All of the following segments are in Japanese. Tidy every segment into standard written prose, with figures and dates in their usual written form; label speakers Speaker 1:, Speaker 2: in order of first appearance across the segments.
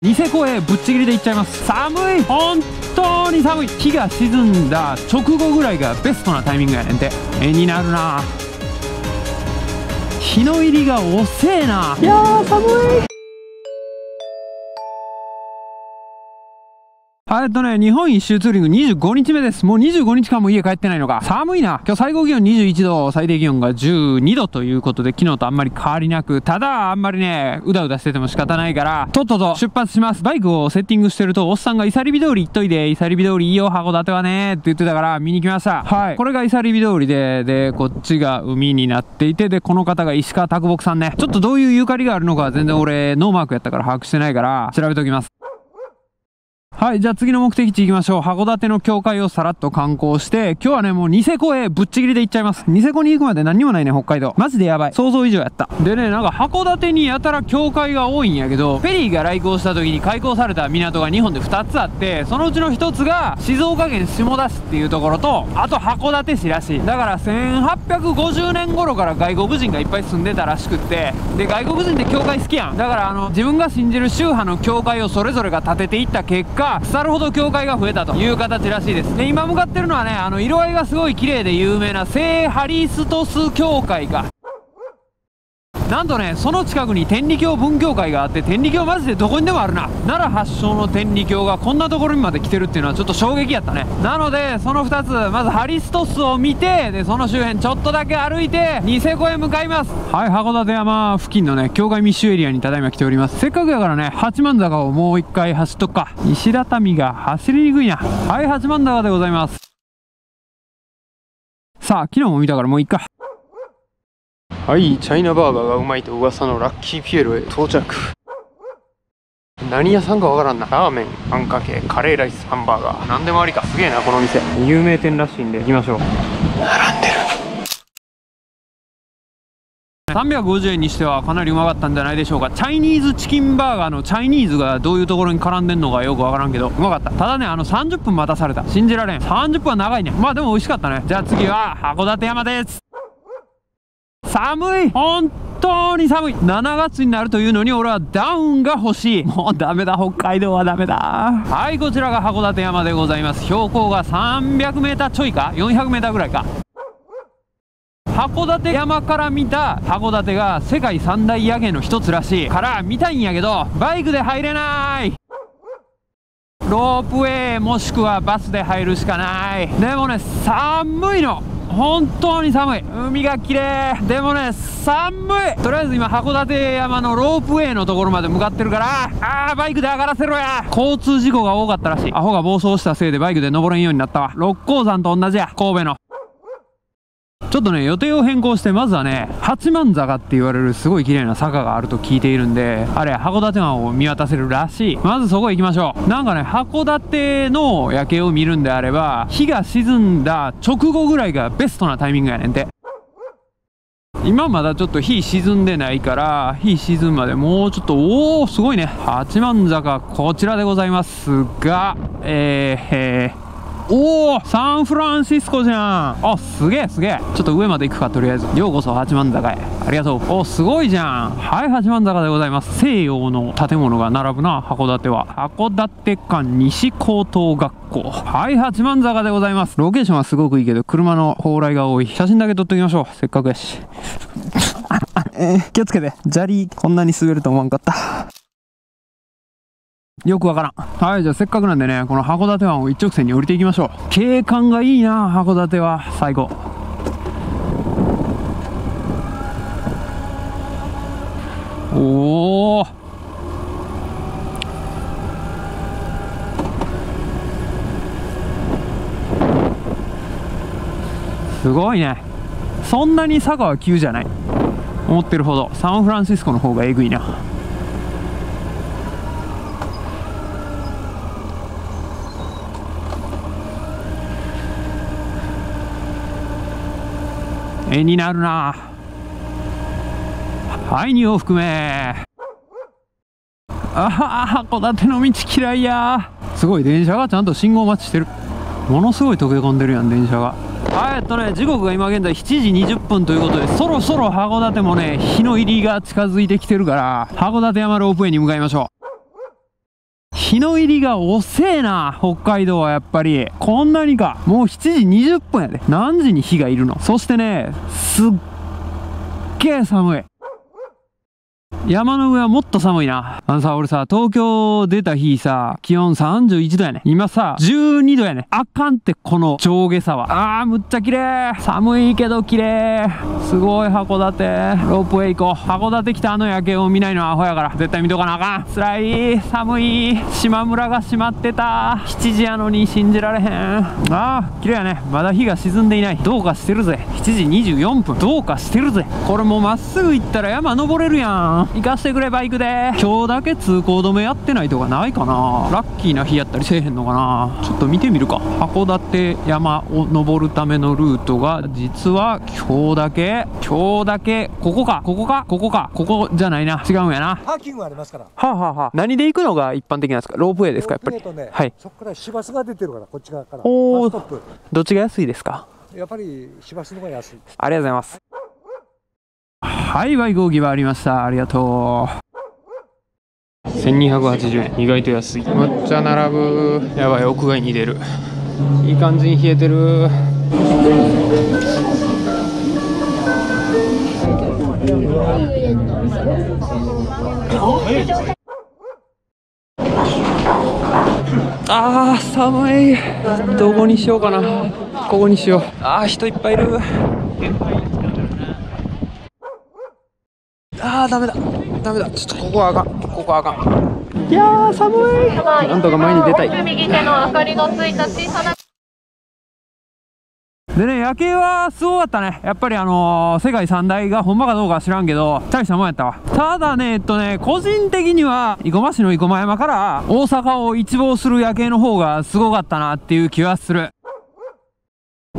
Speaker 1: ニセコへぶっちぎりで行っちゃいます。寒い、本当に寒い。日が沈んだ直後ぐらいがベストなタイミングやねんて。絵になるな。日の入りが遅えな。いやー寒い。日本一周ツーリング25日目です。もう25日間も家帰ってないのか。寒いな。今日最高気温21度、最低気温が12度ということで、昨日とあんまり変わりなく、ただあんまりね、うだうだしてても仕方ないから、とっとと出発します。バイクをセッティングしてると、おっさんがイサリビ通り行っといて、イサリビ通りいいよ、函館はねって言ってたから見に来ました。はい。これがイサリビ通りで、こっちが海になっていて、で、この方が石川拓木さんね。ちょっとどういうゆかりがあるのか全然俺、ノーマークやったから把握してないから、調べておきます。はい、じゃあ次の目的地行きましょう。函館の教会をさらっと観光して、今日はね、もうニセコへぶっちぎりで行っちゃいます。ニセコに行くまで何にもないね、北海道。マジでやばい。想像以上やった。でね、なんか函館にやたら教会が多いんやけど、フェリーが来航した時に開港された港が日本で2つあって、そのうちの1つが静岡県下田市っていうところと、あと函館市らしい。だから1850年頃から外国人がいっぱい住んでたらしくって、で、外国人って教会好きやん。だから自分が信じる宗派の教会をそれぞれが建てていった結果、腐るほど教会が増えたという形らしいです。で、今向かってるのはね、色合いがすごい綺麗で有名な聖ハリストス教会か。なんとね、その近くに天理教文教会があって、天理教マジでどこにでもあるな。奈良発祥の天理教がこんなところにまで来てるっていうのはちょっと衝撃やったね。なので、その2つ、まずハリストスを見て、で、その周辺ちょっとだけ歩いて、ニセコへ向かいます。はい、函館山付近のね、境界密集エリアにただいま来ております。せっかくやからね、八幡坂をもう一回走っとくか。石畳が走りにくいな。はい、八幡坂でございます。さあ、昨日も見たからもういっか。はい、チャイナバーガーがうまいと噂のラッキーピエロへ到着。何屋さんかわからんな。ラーメン、あんかけ、カレーライス、ハンバーガー。何でもありか。すげえな、この店。有名店らしいんで行きましょう。並んでる。350円にしてはかなりうまかったんじゃないでしょうか。チャイニーズチキンバーガーのチャイニーズがどういうところに絡んでんのかよくわからんけど、うまかった。ただね、30分待たされた。信じられん。30分は長いね。まあでも美味しかったね。じゃあ次は函館山です。寒い、本当に寒い。7月になるというのに俺はダウンが欲しい。もうダメだ、北海道はダメだ。はい、こちらが函館山でございます。標高が 300m ちょいか 400m ぐらいか。函館山から見た函館が世界三大夜景の一つらしいから見たいんやけど、バイクで入れない。ロープウェイもしくはバスで入るしかない。でもね、寒いの。本当に寒い。海が綺麗。でもね、寒い。とりあえず今函館山のロープウェイのところまで向かってるから、バイクで上がらせろや。交通事故が多かったらしい。アホが暴走したせいでバイクで登れんようになったわ。六甲山と同じや、神戸の。ちょっとね、予定を変更して、まずはね、八幡坂って言われるすごい綺麗な坂があると聞いているんで、あれ、函館湾を見渡せるらしい。まずそこ行きましょう。なんかね、函館の夜景を見るんであれば、日が沈んだ直後ぐらいがベストなタイミングやねんて。今まだちょっと日沈んでないから、日沈むまでもうちょっと、おー、すごいね。八幡坂、こちらでございますが、おー、サンフランシスコじゃん。あ、すげえすげえ。ちょっと上まで行くか、とりあえず。ようこそ八幡坂へ。ありがとう。お、すごいじゃん。はい、八幡坂でございます。西洋の建物が並ぶな、函館は。函館館西高等学校。はい、八幡坂でございます。ロケーションはすごくいいけど、車の往来が多い。写真だけ撮っときましょう。せっかくやし。気をつけて。砂利、こんなに滑ると思わんかった。よくわからん。はい、じゃあせっかくなんでね、この函館湾を一直線に降りていきましょう。景観がいいな、函館は。最後。おー。すごいね。そんなに坂は急じゃない。思ってるほど。サンフランシスコの方がえぐいな。絵になるな。はい、2を含め。函館の道嫌いや。すごい、電車がちゃんと信号待ちしてる。ものすごい溶け込んでるやん、電車が。はい、時刻が今現在7時20分ということで、そろそろ函館もね、日の入りが近づいてきてるから、函館山ロープウェイに向かいましょう。日の入りが遅えな、北海道はやっぱり。こんなにか。もう7時20分やで。何時に日がいるの？そしてね、すっげえ寒い。山の上はもっと寒いな。俺さ、東京出た日さ、気温31度やね。今さ、12度やね。あかんって、この上下差は。むっちゃ綺麗。寒いけど綺麗。すごい函館。ロープウェイ行こう。函館来たあの夜景を見ないのはアホやから。絶対見とかなあかん。辛い。寒い。島村が閉まってた。7時やのに信じられへん。綺麗やね。まだ日が沈んでいない。どうかしてるぜ。7時24分。どうかしてるぜ。これもうまっすぐ行ったら山登れるやん。行かしてくれ、バイクで。今日だけ通行止めやってないとかないかな。ラッキーな日やったりせえへんのかな。ちょっと見てみるか。函館山を登るためのルートが実は今日だけここじゃないな。違うんやな。
Speaker 2: パーキングありますから。
Speaker 1: 何で行くのが一般的なんですか？ロープウェイですか？やっぱり。はい。
Speaker 2: そこから市バスが出てるから、こっち側から。
Speaker 1: おお。
Speaker 2: バストップ。
Speaker 1: どっちが安いですか？
Speaker 2: やっぱり市バスの方が安い。
Speaker 1: ありがとうございます。はい、バイク置き場ありました。ありがとう。1280円。意外と安い。めっちゃ並ぶ。やばい、屋外に出る。いい感じに冷えてる。寒い。どこにしようかな。ここにしよう。人いっぱいいる。ダメだ。ちょっとここはあかん。いやー、寒い。なんとか前に出たい。
Speaker 3: 右手の明かりのついた小さな。
Speaker 1: でね、夜景はすごかったね。やっぱり世界三大がほんまかどうかは知らんけど、大したもんやったわ。ただね、個人的には、生駒市の生駒山から大阪を一望する夜景の方がすごかったなっていう気はする。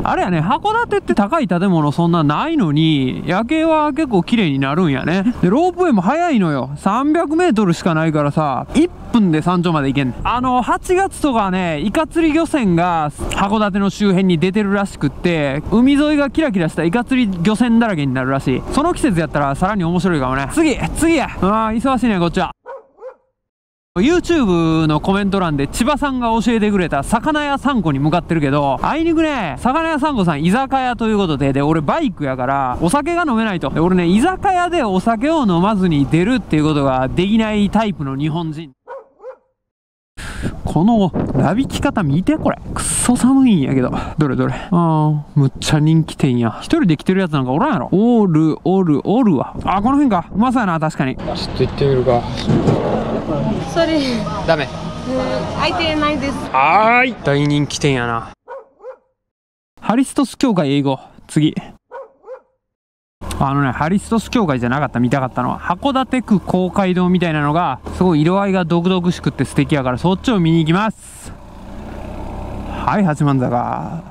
Speaker 1: あれやね、函館って高い建物そんなないのに、夜景は結構綺麗になるんやね。で、ロープウェイも早いのよ。300メートルしかないからさ、1分で山頂まで行けんねん。8月とかはね、イカ釣り漁船が函館の周辺に出てるらしくって、海沿いがキラキラしたイカ釣り漁船だらけになるらしい。その季節やったらさらに面白いかもね。次や。忙しいね、こっちは。YouTube のコメント欄で千葉さんが教えてくれた魚屋さんこに向かってるけど、あいにくね、魚屋さんこさん居酒屋ということで、俺バイクやからお酒が飲めないと。で、俺ね、居酒屋でお酒を飲まずに出るっていうことができないタイプの日本人。このなびき方見て、これくっそ寒いんやけど。どれむっちゃ人気店や。一人で来てるやつなんかおらんやろ。おるわ。この辺か。うまそうやな、確かに。ちょっと行ってみるか。
Speaker 3: それ
Speaker 1: ダメ。
Speaker 3: 空いてないです。
Speaker 1: 大人気店やな。ハリストス協会英語。次。ハリストス協会じゃなかった。見たかったのは函館区公会堂みたいなのがすごい色合いが独々しくって素敵やから、そっちを見に行きます。はい、八幡坂。